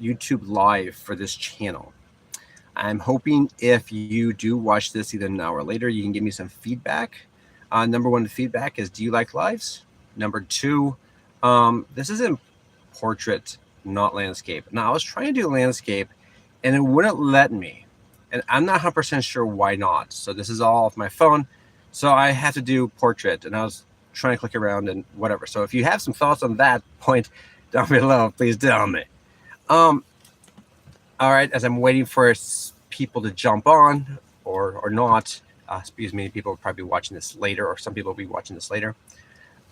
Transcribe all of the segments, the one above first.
YouTube live for this channel. I'm hoping if you do watch this either now or later, you can give me some feedback. Number one feedback is, do you like lives? Number two, this is in portrait, not landscape. Now, I was trying to do landscape, and it wouldn't let me. And I'm not 100% sure why not. So this is all off my phone. So I had to do portrait, and I was trying to click around and whatever. So if you have some thoughts on that point down below, please tell me. All right, as I'm waiting for people to jump on or not, excuse me, people will probably be watching this later, or some people will be watching this later.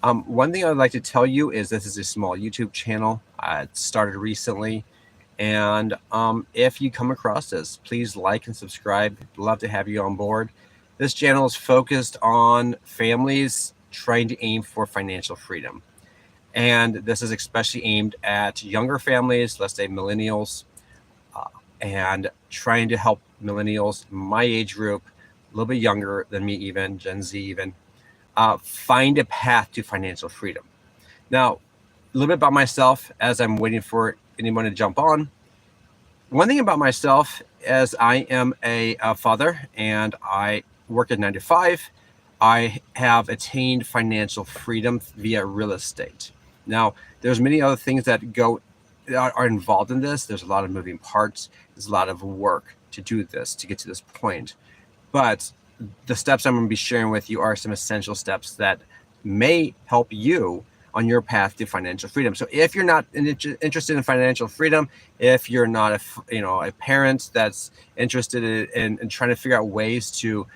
One thing I'd like to tell you is this is a small YouTube channel. It started recently. And if you come across this, please like and subscribe. Love to have you on board. This channel is focused on families trying to aim for financial freedom. And this is especially aimed at younger families, let's say millennials, and trying to help millennials, my age group, a little bit younger than me even, Gen Z even, find a path to financial freedom. Now, a little bit about myself as I'm waiting for anyone to jump on. One thing about myself is I am a father and I work at 9 to 5. I have attained financial freedom via real estate. Now, there's many other things that are involved in this. There's a lot of moving parts. There's a lot of work to do this, to get to this point. But the steps I'm going to be sharing with you are some essential steps that may help you on your path to financial freedom. So if you're not interested in financial freedom, if you're not a parent that's interested in trying to figure out ways to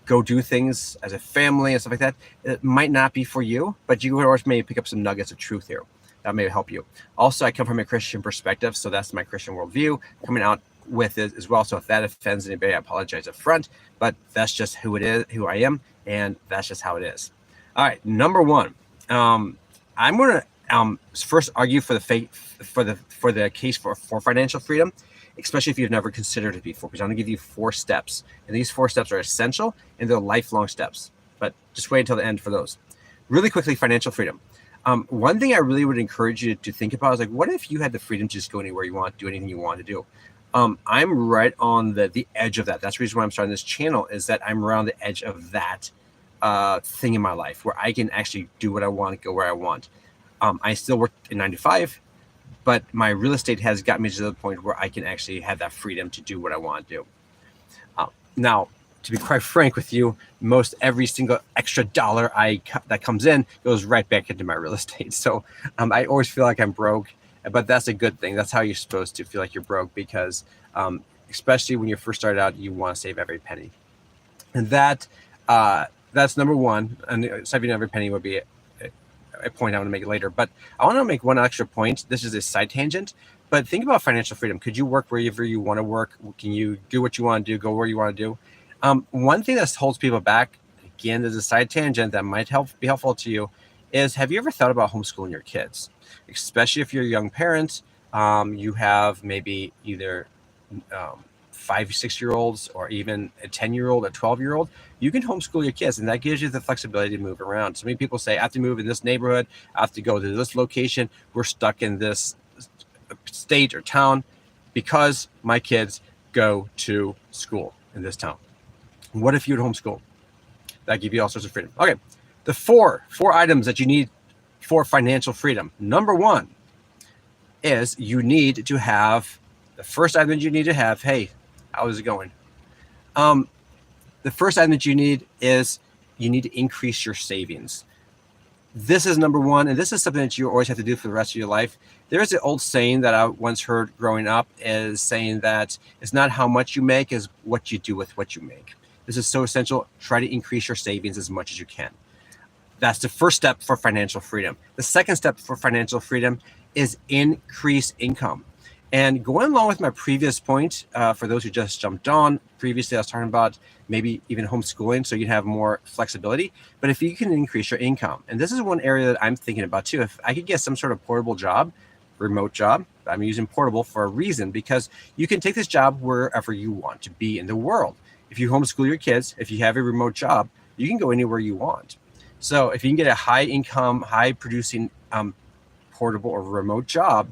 go do things as a family and stuff like that, it might not be for you, but you always may pick up some nuggets of truth here that may help you. Also, I come from a Christian perspective, so that's my Christian worldview coming out with it as well. So if that offends anybody, I apologize up front, but that's just who it is, who I am, and that's just how it is. All right, number one. I'm going to first argue for the case for financial freedom, especially if you've never considered it before, because I'm going to give you 4 steps, and these 4 steps are essential and they're lifelong steps. But just wait until the end for those. Really quickly, financial freedom. One thing I really would encourage you to think about is, like, what if you had the freedom to just go anywhere you want, do anything you want to do? I'm right on the edge of that. That's the reason why I'm starting this channel, is that I'm around the edge of that thing in my life where I can actually do what I want, go where I want. I still work in 9 to 5, but my real estate has got me to the point where I can actually have that freedom to do what I want to do. Now, to be quite frank with you, most every single extra dollar that comes in goes right back into my real estate. So I always feel like I'm broke, but that's a good thing. That's how you're supposed to feel like you're broke, because especially when you first start out, you want to save every penny. And that's number one. And saving every penny would be a point I want to make later. But I want to make one extra point. This is a side tangent. But think about financial freedom. Could you work wherever you want to work? Can you do what you want to do, go where you want to do? One thing that holds people back, again, there's a side tangent that might be helpful to you, is, have you ever thought about homeschooling your kids? Especially if you're a young parent, you have maybe either 5, 6-year-olds, or even a 10-year-old, a 12-year-old. You can homeschool your kids, and that gives you the flexibility to move around. So many people say, I have to move in this neighborhood, I have to go to this location, we're stuck in this state or town because my kids go to school in this town. What if you'd homeschool? That give you all sorts of freedom. Okay, the four items that you need for financial freedom. Number one is you need to have, the first item that you need to have, hey, how is it going? The first item that you need is you need to increase your savings. This is number one, and this is something that you always have to do for the rest of your life. There's an old saying that I once heard growing up, is saying that it's not how much you make, is what you do with what you make. This is so essential. Try to increase your savings as much as you can. That's the first step for financial freedom. The second step for financial freedom is increase income. And going along with my previous point, for those who just jumped on, previously I was talking about maybe even homeschooling so you have more flexibility. But if you can increase your income, and this is one area that I'm thinking about too, if I could get some sort of portable job, remote job, I'm using portable for a reason, because you can take this job wherever you want to be in the world. If you homeschool your kids, if you have a remote job, you can go anywhere you want. So if you can get a high income, high producing portable or remote job,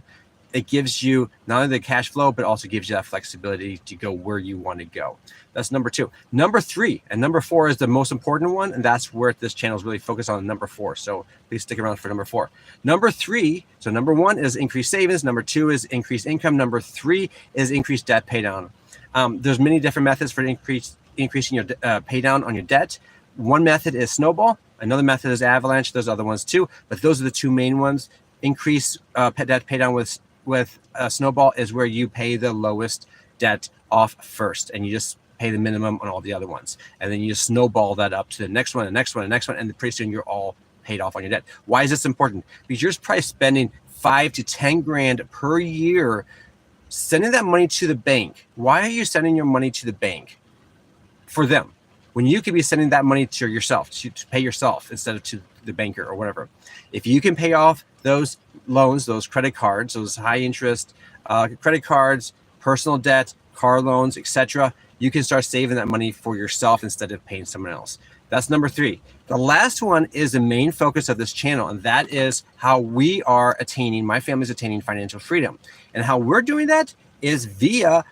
it gives you not only the cash flow, but also gives you that flexibility to go where you want to go. That's number 2. Number 3 and number 4 is the most important one, and that's where this channel is really focused on, number 4. So please stick around for number 4. Number 3, so number 1 is increased savings. Number 2 is increased income. Number 3 is increased debt pay down. There's many different methods for increasing your pay down on your debt. One method is snowball. Another method is avalanche. There's other ones too, but those are the 2 main ones. Increase debt pay down with snowball is where you pay the lowest debt off first, and you just pay the minimum on all the other ones, and then you just snowball that up to the next one, the next one, the next one, and pretty soon you're all paid off on your debt. Why is this important? Because you're probably spending $5 to $10 grand per year sending that money to the bank. Why are you sending your money to the bank? For them, when you could be sending that money to yourself, to pay yourself instead of to the banker or whatever. If you can pay off those loans, those credit cards, those high interest credit cards, personal debt, car loans, etc., you can start saving that money for yourself instead of paying someone else. That's number 3. The last one is the main focus of this channel, and that is how we are attaining, my family's attaining financial freedom. And how we're doing that is via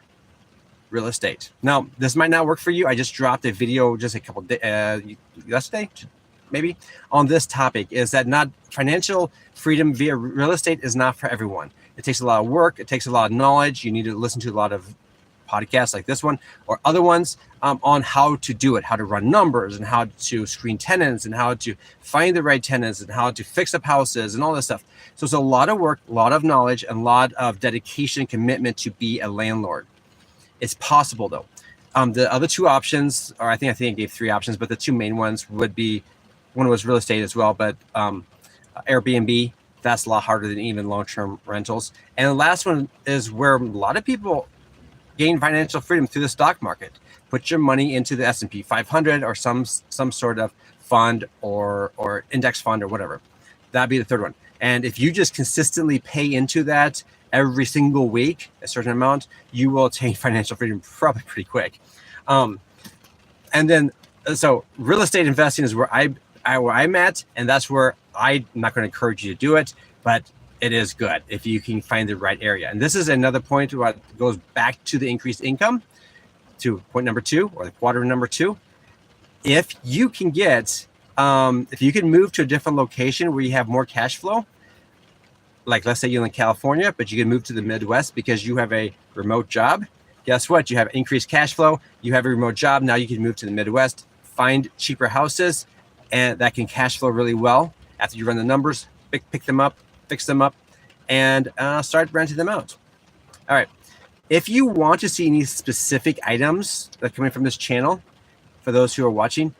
real estate. Now, this might not work for you. I just dropped a video just a couple days, yesterday, maybe, on this topic, is that not financial freedom via real estate is not for everyone. It takes a lot of work. It takes a lot of knowledge. You need to listen to a lot of podcasts like this one or other ones on how to do it, how to run numbers and how to screen tenants and how to find the right tenants and how to fix up houses and all this stuff. So it's a lot of work, a lot of knowledge, and a lot of dedication, commitment to be a landlord. It's possible though. The other 2 options, or I think I gave 3 options, but the 2 main ones would be, one was real estate as well, but Airbnb, that's a lot harder than even long-term rentals. And the last one is where a lot of people gain financial freedom through the stock market. Put your money into the S&P 500 or some sort of fund or index fund or whatever. That'd be the 3rd one. And if you just consistently pay into that every single week, a certain amount, you will attain financial freedom probably pretty quick. And then, so real estate investing is where I'm at, and that's where I'm not going to encourage you to do it, but it is good if you can find the right area. And this is another point what goes back to the increased income, to point number 2 or the quadrant number 2. If you can get, if you can move to a different location where you have more cash flow, like let's say you're in California, but you can move to the Midwest because you have a remote job. Guess what? You have increased cash flow. You have a remote job. Now you can move to the Midwest, find cheaper houses, and that can cash flow really well. After you run the numbers, pick them up, fix them up, and start renting them out. All right. If you want to see any specific items that are coming from this channel, for those who are watching,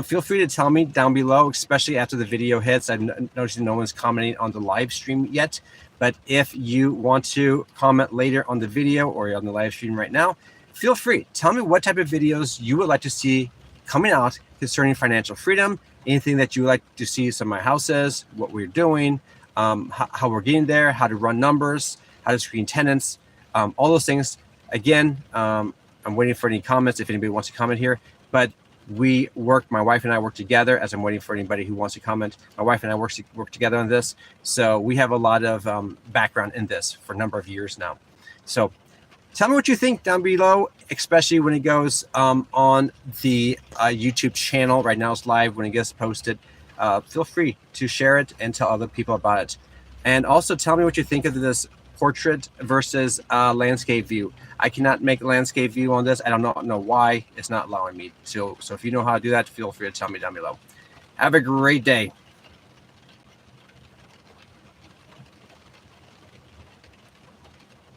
feel free to tell me down below, especially after the video hits. I'm noticing no one's commenting on the live stream yet, but if you want to comment later on the video or on the live stream right now, feel free. Tell me what type of videos you would like to see coming out concerning financial freedom, anything that you would like to see some of my houses, what we're doing, how we're getting there, how to run numbers, how to screen tenants, all those things. Again, I'm waiting for any comments if anybody wants to comment here, but my wife and I work together as I'm waiting for anybody who wants to comment. My wife and I work together on this. So we have a lot of background in this for a number of years now. So tell me what you think down below, especially when it goes on the YouTube channel. Right now it's live. When it gets posted, feel free to share it and tell other people about it. And also tell me what you think of this portrait versus landscape view. I cannot make a landscape view on this. I don't know why it's not allowing me to. So if you know how to do that, feel free to tell me down below. Have a great day.